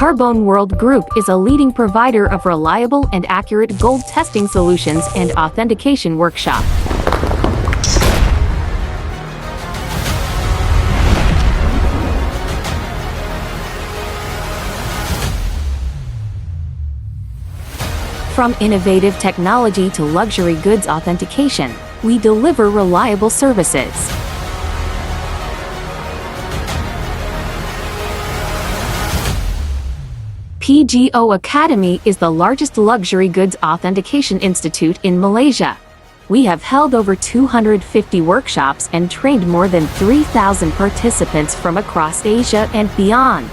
Carbone World Group is a leading provider of reliable and accurate gold testing solutions and authentication workshop. From innovative technology to luxury goods authentication, we deliver reliable services. PGO Academy is the largest luxury goods authentication institute in Malaysia. We have held over 250 workshops and trained more than 3,000 participants from across Asia and beyond.